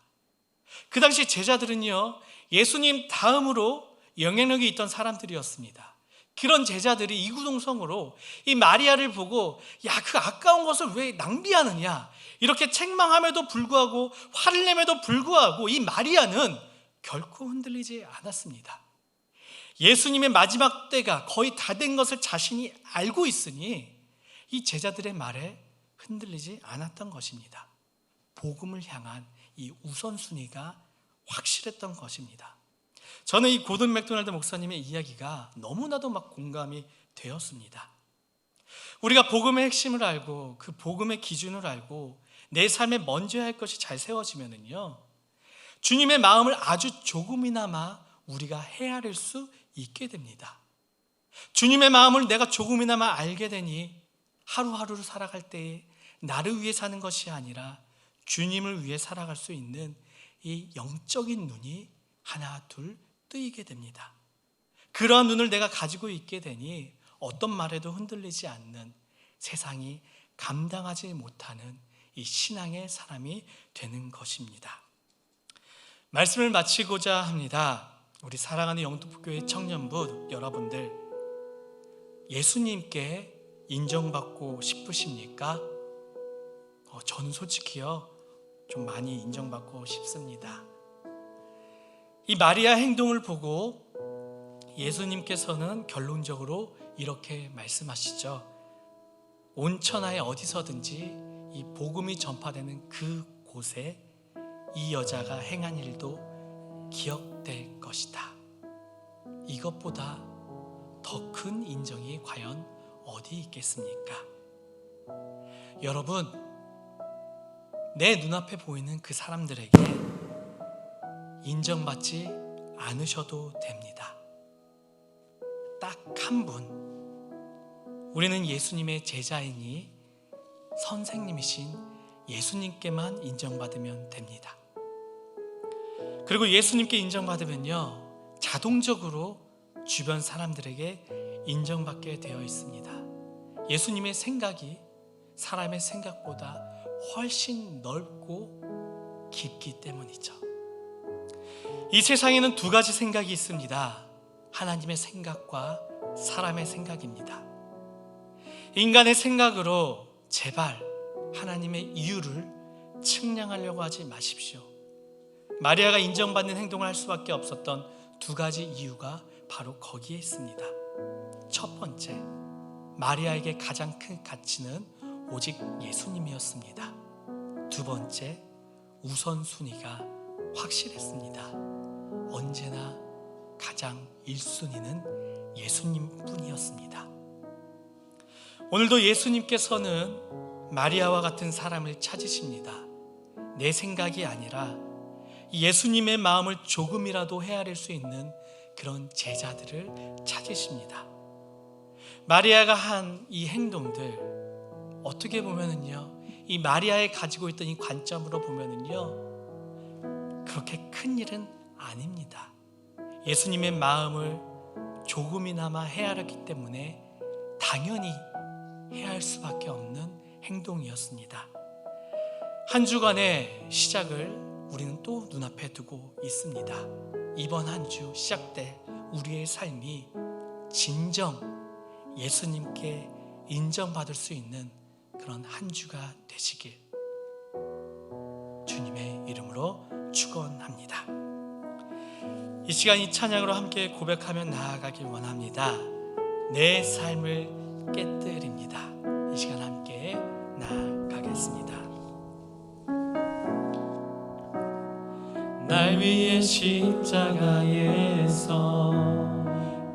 S3: 그 당시 제자들은요, 예수님 다음으로 영향력이 있던 사람들이었습니다. 그런 제자들이 이구동성으로 이 마리아를 보고 야, 그 아까운 것을 왜 낭비하느냐, 이렇게 책망함에도 불구하고 화를 내면도 불구하고 이 마리아는 결코 흔들리지 않았습니다. 예수님의 마지막 때가 거의 다 된 것을 자신이 알고 있으니 이 제자들의 말에 흔들리지 않았던 것입니다. 복음을 향한 이 우선순위가 확실했던 것입니다. 저는 이 고든 맥도날드 목사님의 이야기가 너무나도 막 공감이 되었습니다. 우리가 복음의 핵심을 알고 그 복음의 기준을 알고 내 삶에 먼저 할 것이 잘 세워지면은요, 주님의 마음을 아주 조금이나마 우리가 헤아릴 수 있게 됩니다. 주님의 마음을 내가 조금이나마 알게 되니 하루하루를 살아갈 때에 나를 위해 사는 것이 아니라 주님을 위해 살아갈 수 있는 이 영적인 눈이 하나 둘 뜨이게 됩니다. 그러한 눈을 내가 가지고 있게 되니 어떤 말에도 흔들리지 않는, 세상이 감당하지 못하는 이 신앙의 사람이 되는 것입니다. 말씀을 마치고자 합니다. 우리 사랑하는 영등포교회 청년부 여러분들, 예수님께 인정받고 싶으십니까? 저는 솔직히요, 좀 많이 인정받고 싶습니다. 이 마리아 행동을 보고 예수님께서는 결론적으로 이렇게 말씀하시죠. 온 천하에 어디서든지 이 복음이 전파되는 그 곳에 이 여자가 행한 일도 기억될 것이다. 이것보다 더 큰 인정이 과연 어디 있겠습니까? 여러분, 내 눈앞에 보이는 그 사람들에게 인정받지 않으셔도 됩니다. 딱 한 분, 우리는 예수님의 제자이니 선생님이신 예수님께만 인정받으면 됩니다. 그리고 예수님께 인정받으면요, 자동적으로 주변 사람들에게 인정받게 되어 있습니다. 예수님의 생각이 사람의 생각보다 훨씬 넓고 깊기 때문이죠. 이 세상에는 두 가지 생각이 있습니다. 하나님의 생각과 사람의 생각입니다. 인간의 생각으로 제발 하나님의 이유를 측량하려고 하지 마십시오. 마리아가 인정받는 행동을 할 수밖에 없었던 두 가지 이유가 바로 거기에 있습니다. 첫 번째, 마리아에게 가장 큰 가치는 오직 예수님이었습니다. 두 번째, 우선순위가 확실했습니다. 언제나 가장 1순위는 예수님뿐이었습니다. 오늘도 예수님께서는 마리아와 같은 사람을 찾으십니다. 내 생각이 아니라 예수님의 마음을 조금이라도 헤아릴 수 있는 그런 제자들을 찾으십니다. 마리아가 한 이 행동들, 어떻게 보면은요, 이 마리아에 가지고 있던 이 관점으로 보면은요, 그렇게 큰 일은 아닙니다. 예수님의 마음을 조금이나마 헤아렸기 때문에 당연히 해야 할 수밖에 없는 행동이었습니다. 한 주간의 시작을 우리는 또 눈앞에 두고 있습니다. 이번 한 주 시작될 우리의 삶이 진정 예수님께 인정받을 수 있는 그런 한 주가 되시길 주님의 이름으로 축원합니다. 이 시간 이 찬양으로 함께 고백하며 나아가길 원합니다. 내 삶을 깨뜨립니다. 이 시간 함께 나아가겠습니다.
S2: 날 위해 십자가에서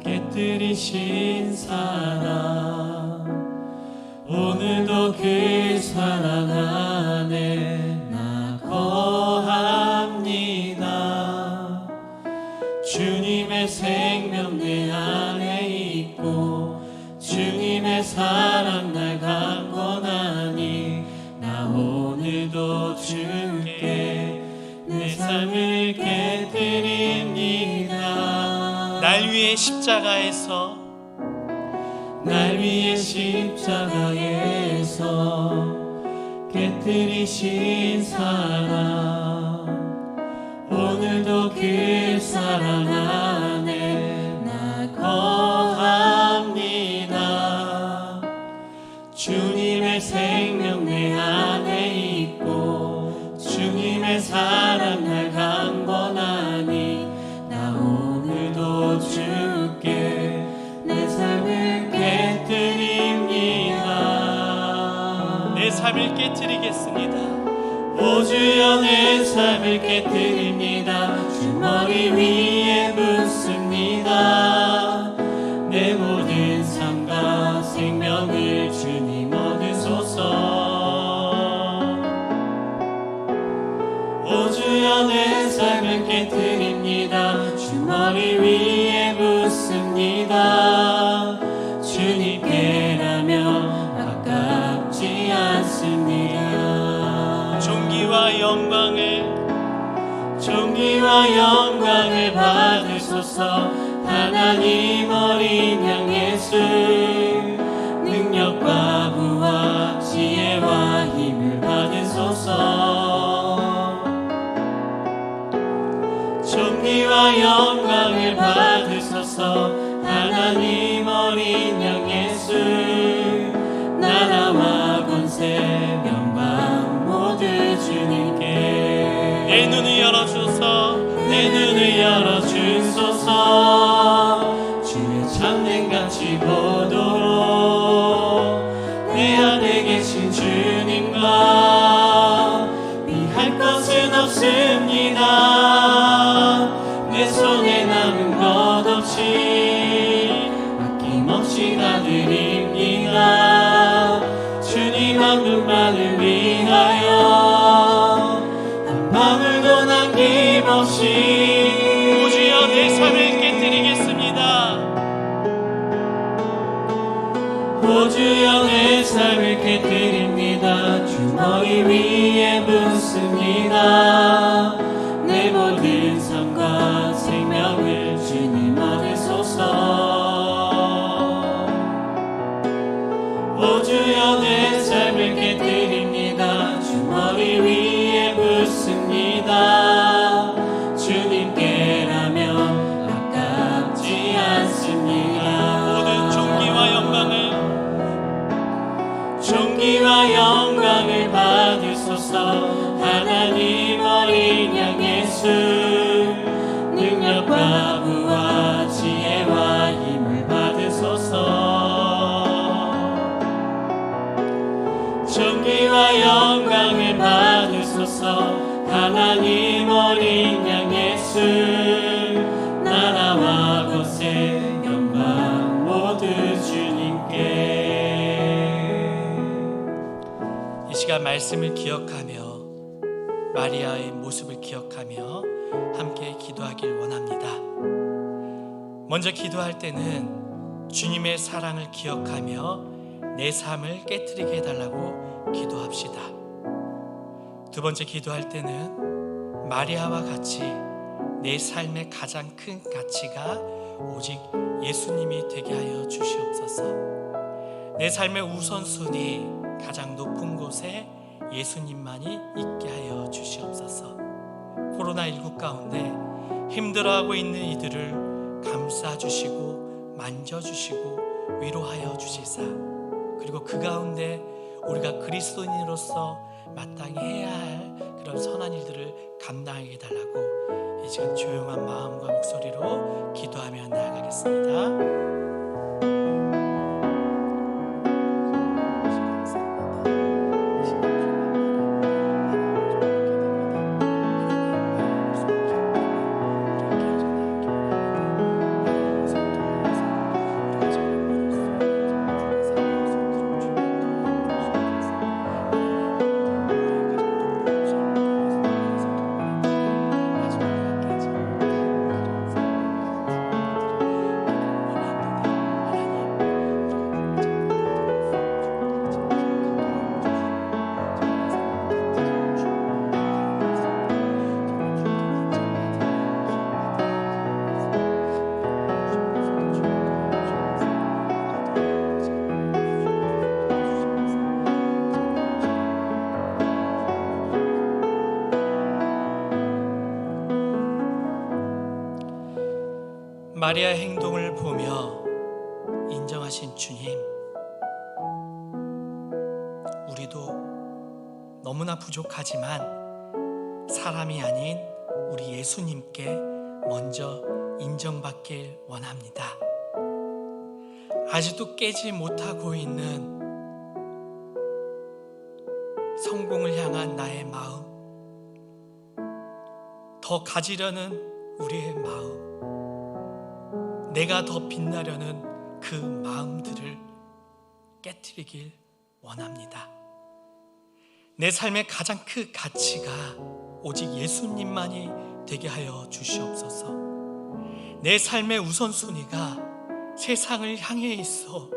S2: 깨뜨리신 사랑, 오늘도 그 사랑 안에 나 거합니다. 주님의 생명 내 안에 있고 주님의 사랑 날 강건하니 나 오늘도 주께 내 삶을 깨뜨립니다.
S3: 날 위해 십자가에서
S2: 날 위해 십자가에서 깨뜨리신 사랑, 오늘도 그 사랑 안에 나 거합니다. 주님의 생명 내 안에 있고 주님의 사랑 날 강건하니 나 오늘도 주께 내 삶을 깨뜨립니다.
S3: 내 삶을 깨뜨리겠습니다.
S2: 오 주여 내 삶을 깨뜨립니다. 주 머리 위에 묻습니다. 내 모든 삶과 생명을 주님 얻으소서. 오 주여 내 삶을 깨뜨립니다. 주 머리 위에 묻습니다. 주님께라면 아깝지 않습니다.
S3: 존귀와 영광을
S2: 받으소서. 하나님 어린 양 예수, 능력과 부와 지혜와 힘을 받으소서. 존귀와 영광을 받으소서. 하나님 어린 양 예수, 나라와 권세 영광 모두 주님께.
S3: 내 눈을 열어주소서.
S2: 내 눈을 열어주소서. 주의 참된 가치 보도록 내 안에 계신 주님과 비할 것은 없습니다. 내 손에 남은 것 없이 아낌없이 다 드립니다. 주님 한 분만을 위하여 한 방울도 남김없이.
S3: 오 주여 내 삶을 깨뜨리겠습니다.
S2: 오 주여 내 삶을 깨뜨립니다. 주 머리 위에 묻습니다. 내 모든 삶과 생명을 주님 얻으소서. 오 주여 내 삶을 깨뜨립니다. 주 머리 위에 묻습니다. 주님께라면 아깝지 않습니다.
S3: 모든
S2: 존귀와 영광을 받으소서. 하나님 어린 양 예수, 능력과 부와 지혜와 힘을 받으소서. 존귀와 영광을 받으소서. 하나님 어린 양 예수, 나라와 권세 영광 모두 주님께.
S3: 시간 말씀을 기억하며 마리아의 모습을 기억하며 함께 기도하길 원합니다. 먼저 기도할 때는 주님의 사랑을 기억하며 내 삶을 깨트리게 해달라고 기도합시다. 두 번째 기도할 때는 마리아와 같이 내 삶의 가장 큰 가치가 오직 예수님이 되게 하여 주시옵소서. 내 삶의 우선순위 가장 높은 곳에 예수님만이 있게 하여 주시옵소서. 코로나19 가운데 힘들어하고 있는 이들을 감싸주시고 만져주시고 위로하여 주시사, 그리고 그 가운데 우리가 그리스도인으로서 마땅히 해야 할 그런 선한 일들을 감당하게 해달라고 이 시간 조용한 마음과 목소리로 기도하며 나아가겠습니다. 마리아의 행동을 보며 인정하신 주님, 우리도 너무나 부족하지만 사람이 아닌 우리 예수님께 먼저 인정받길 원합니다. 아직도 깨지 못하고 있는 성공을 향한 나의 마음, 더 가지려는 우리의 마음, 내가 더 빛나려는 그 마음들을 깨트리길 원합니다. 내 삶의 가장 큰 가치가 오직 예수님만이 되게 하여 주시옵소서. 내 삶의 우선순위가 세상을 향해 있어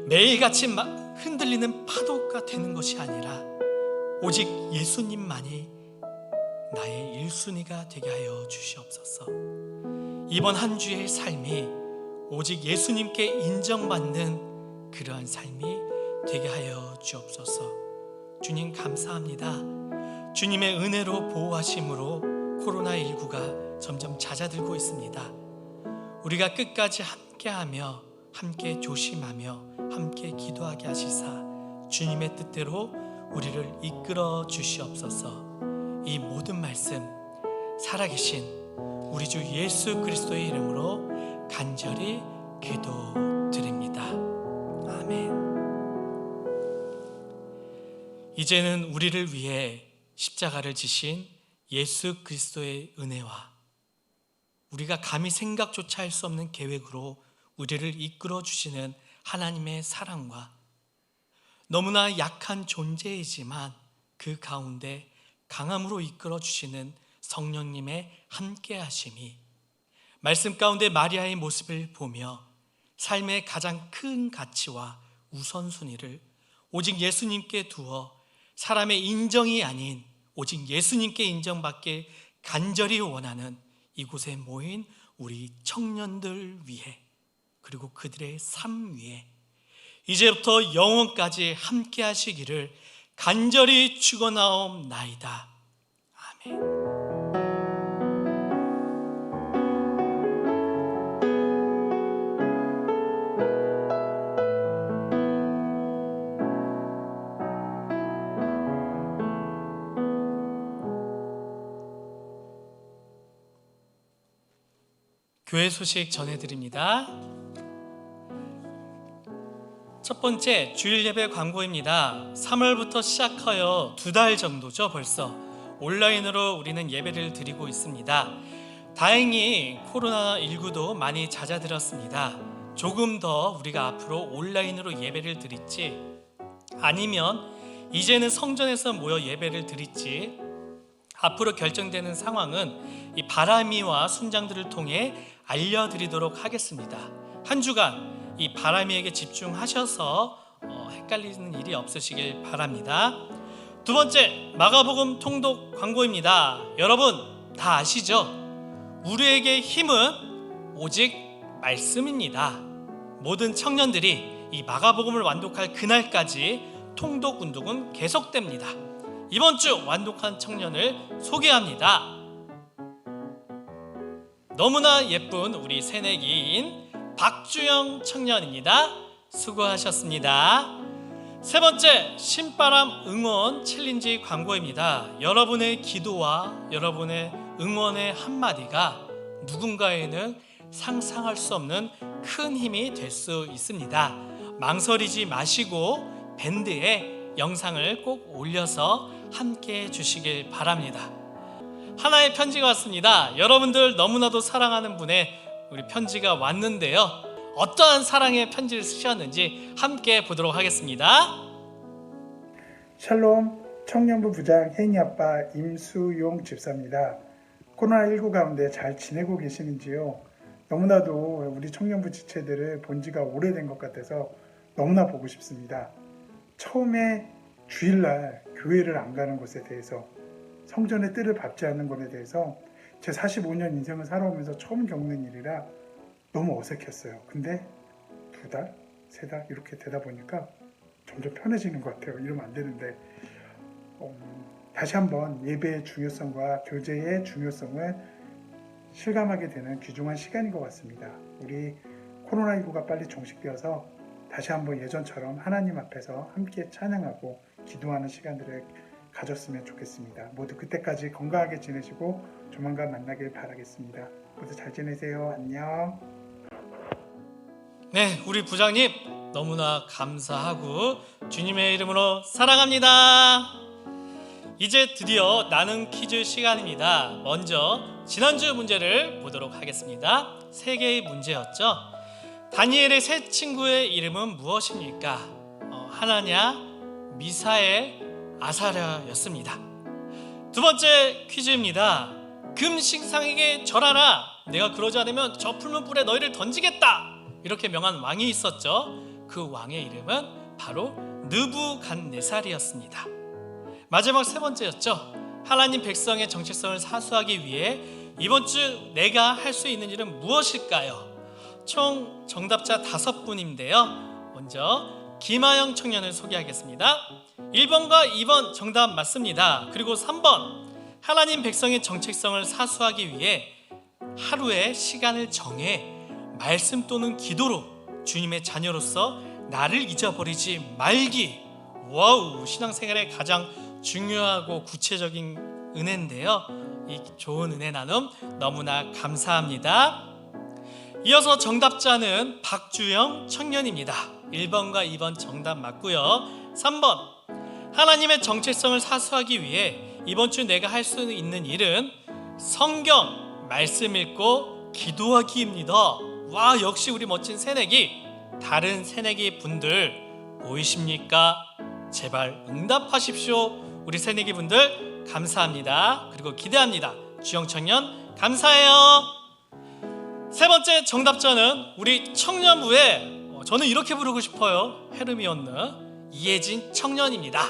S3: 매일같이 흔들리는 파도가 되는 것이 아니라 오직 예수님만이 나의 1순위가 되게 하여 주시옵소서. 이번 한 주의 삶이 오직 예수님께 인정받는 그러한 삶이 되게 하여 주옵소서. 주님 감사합니다. 주님의 은혜로 보호하심으로 코로나19가 점점 잦아들고 있습니다. 우리가 끝까지 함께하며 함께 조심하며 함께 기도하게 하시사 주님의 뜻대로 우리를 이끌어 주시옵소서. 이 모든 말씀 살아계신 우리 주 예수 그리스도의 이름으로 간절히 기도드립니다. 아멘. 이제는 우리를 위해 십자가를 지신 예수 그리스도의 은혜와 우리가 감히 생각조차 할 수 없는 계획으로 우리를 이끌어 주시는 하나님의 사랑과 너무나 약한 존재이지만 그 가운데 강함으로 이끌어 주시는 성령님의 함께 하심이 말씀 가운데 마리아의 모습을 보며 삶의 가장 큰 가치와 우선순위를 오직 예수님께 두어 사람의 인정이 아닌 오직 예수님께 인정받길 간절히 원하는 이곳에 모인 우리 청년들 위해, 그리고 그들의 삶 위에 이제부터 영원까지 함께 하시기를 간절히 축원하옵나이다. 아멘. 교회 소식 전해드립니다. 첫 번째 주일 예배 광고입니다. 3월부터 시작하여 2달 정도죠. 벌써 온라인으로 우리는 예배를 드리고 있습니다. 다행히 코로나19도 많이 잦아들었습니다. 조금 더 우리가 앞으로 온라인으로 예배를 드릴지 아니면 이제는 성전에서 모여 예배를 드리지 앞으로 결정되는 상황은 이 바람이와 순장들을 통해 알려드리도록 하겠습니다. 한 주간 이 바람이에게 집중하셔서 헷갈리는 일이 없으시길 바랍니다. 두 번째, 마가복음 통독 광고입니다. 여러분 다 아시죠? 우리에게 힘은 오직 말씀입니다. 모든 청년들이 이 마가복음을 완독할 그날까지 통독 운동은 계속됩니다. 이번 주 완독한 청년을 소개합니다. 너무나 예쁜 우리 새내기인 박주영 청년입니다. 수고하셨습니다. 세 번째, 신바람 응원 챌린지 광고입니다. 여러분의 기도와 여러분의 응원의 한마디가 누군가에는 상상할 수 없는 큰 힘이 될 수 있습니다. 망설이지 마시고 밴드에 영상을 꼭 올려서 함께 해주시길 바랍니다. 하나의 편지가 왔습니다. 여러분들 너무나도 사랑하는 분의 우리 편지가 왔는데요. 어떠한 사랑의 편지를 쓰셨는지 함께 보도록 하겠습니다.
S4: 샬롬, 청년부 부장 혜인이 아빠 임수용 집사입니다. 코로나19 가운데 잘 지내고 계시는지요? 너무나도 우리 청년부 지체들을 본 지가 오래된 것 같아서 너무나 보고 싶습니다. 처음에 주일날 교회를 안 가는 것에 대해서, 성전의 뜻을 밟지 않는 것에 대해서 제 45년 인생을 살아오면서 처음 겪는 일이라 너무 어색했어요. 근데 2달, 3달 이렇게 되다 보니까 점점 편해지는 것 같아요. 이러면 안 되는데 다시 한번 예배의 중요성과 교제의 중요성을 실감하게 되는 귀중한 시간인 것 같습니다. 우리 코로나19가 빨리 종식되어서 다시 한번 예전처럼 하나님 앞에서 함께 찬양하고 기도하는 시간들을 가졌으면 좋겠습니다. 모두 그때까지 건강하게 지내시고 조만간 만나길 바라겠습니다. 모두 잘 지내세요. 안녕.
S3: 네, 우리 부장님 너무나 감사하고 주님의 이름으로 사랑합니다. 이제 드디어 나는 퀴즈 시간입니다. 먼저 지난주 문제를 보도록 하겠습니다. 3개의 문제였죠. 다니엘의 세 친구의 이름은 무엇입니까? 하나냐, 미사엘, 아사랴였습니다. 두 번째 퀴즈입니다. 금신상에게 절하라. 내가 그러지 않으면 저 풀문 뿔에 너희를 던지겠다. 이렇게 명한 왕이 있었죠. 그 왕의 이름은 바로 느부갓네살이었습니다. 마지막 세 번째였죠. 하나님 백성의 정체성을 사수하기 위해 이번 주 내가 할 수 있는 일은 무엇일까요? 총 정답자 5분인데요. 먼저 김하영 청년을 소개하겠습니다. 1번과 2번 정답 맞습니다. 그리고 3번, 하나님 백성의 정체성을 사수하기 위해 하루에 시간을 정해 말씀 또는 기도로 주님의 자녀로서 나를 잊어버리지 말기. 와우, 신앙생활의 가장 중요하고 구체적인 은혜인데요. 이 좋은 은혜 나눔 너무나 감사합니다. 이어서 정답자는 박주영 청년입니다. 1번과 2번 정답 맞고요. 3번, 하나님의 정체성을 사수하기 위해 이번 주 내가 할 수 있는 일은 성경 말씀 읽고 기도하기입니다. 와, 역시 우리 멋진 새내기. 다른 새내기 분들 보이십니까? 제발 응답하십시오. 우리 새내기 분들 감사합니다. 그리고 기대합니다. 주영 청년 감사해요. 세 번째 정답자는 우리 청년부의 저는 이렇게 부르고 싶어요. 헤르미온느 이혜진 청년입니다.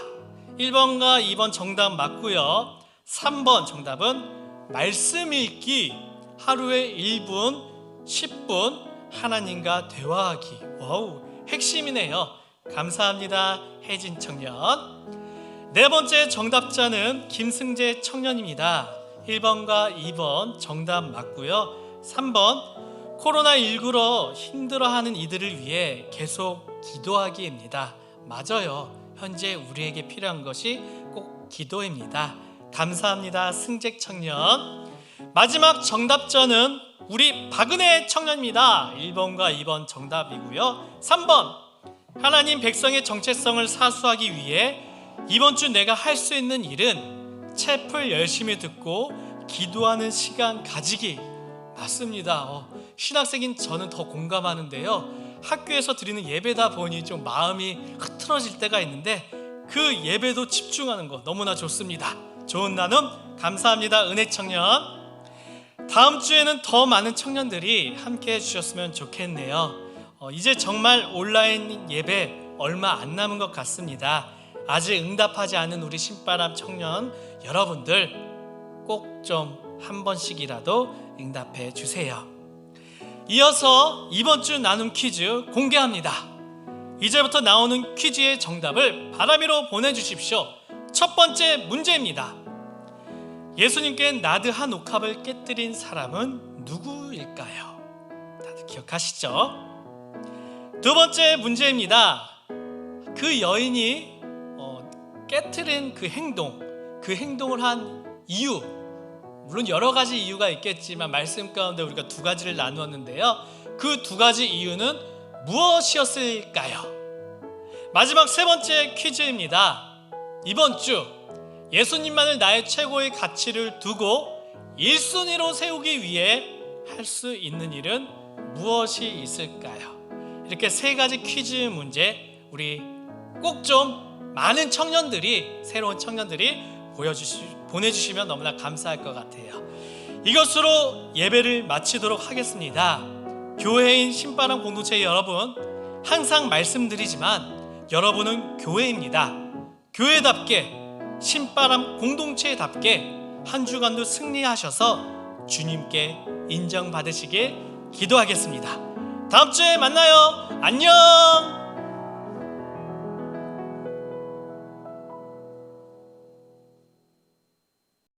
S3: 1번과 2번 정답 맞고요. 3번 정답은 말씀 읽기, 하루에 1분, 10분 하나님과 대화하기. 와우, 핵심이네요. 감사합니다, 혜진 청년. 네 번째 정답자는 김승재 청년입니다. 1번과 2번 정답 맞고요. 3번, 코로나19로 힘들어하는 이들을 위해 계속 기도하기입니다. 맞아요. 현재 우리에게 필요한 것이 꼭 기도입니다. 감사합니다, 승재 청년. 마지막 정답자는 우리 박은혜 청년입니다. 1번과 2번 정답이고요. 3번, 하나님 백성의 정체성을 사수하기 위해 이번 주 내가 할 수 있는 일은 채플 열심히 듣고 기도하는 시간 가지기. 맞습니다. 신학생인 저는 더 공감하는데요. 학교에서 드리는 예배다 보니 좀 마음이 흐트러질 때가 있는데 그 예배도 집중하는 거 너무나 좋습니다. 좋은 나눔 감사합니다. 은혜 청년. 다음 주에는 더 많은 청년들이 함께 해주셨으면 좋겠네요. 이제 정말 온라인 예배 얼마 안 남은 것 같습니다. 아직 응답하지 않은 우리 신바람 청년 여러분들 꼭 좀 한 번씩이라도 응답해 주세요. 이어서 이번 주 나눔 퀴즈 공개합니다. 이제부터 나오는 퀴즈의 정답을 바람이로 보내주십시오. 첫 번째 문제입니다. 예수님께 나드 한 옥합을 깨뜨린 사람은 누구일까요? 다들 기억하시죠? 두 번째 문제입니다. 그 여인이 깨뜨린 그 행동을 한 이유, 물론 여러 가지 이유가 있겠지만 말씀 가운데 우리가 두 가지를 나누었는데요. 그 두 가지 이유는 무엇이었을까요? 마지막 세 번째 퀴즈입니다. 이번 주 예수님만을 나의 최고의 가치를 두고 1순위로 세우기 위해 할 수 있는 일은 무엇이 있을까요? 이렇게 세 가지 퀴즈 문제 우리 꼭 좀 많은 청년들이, 새로운 청년들이 보내주시면 너무나 감사할 것 같아요. 이것으로 예배를 마치도록 하겠습니다. 교회인 신바람 공동체 여러분, 항상 말씀드리지만 여러분은 교회입니다. 교회답게, 신바람 공동체답게 한 주간도 승리하셔서 주님께 인정받으시길 기도하겠습니다. 다음 주에 만나요. 안녕.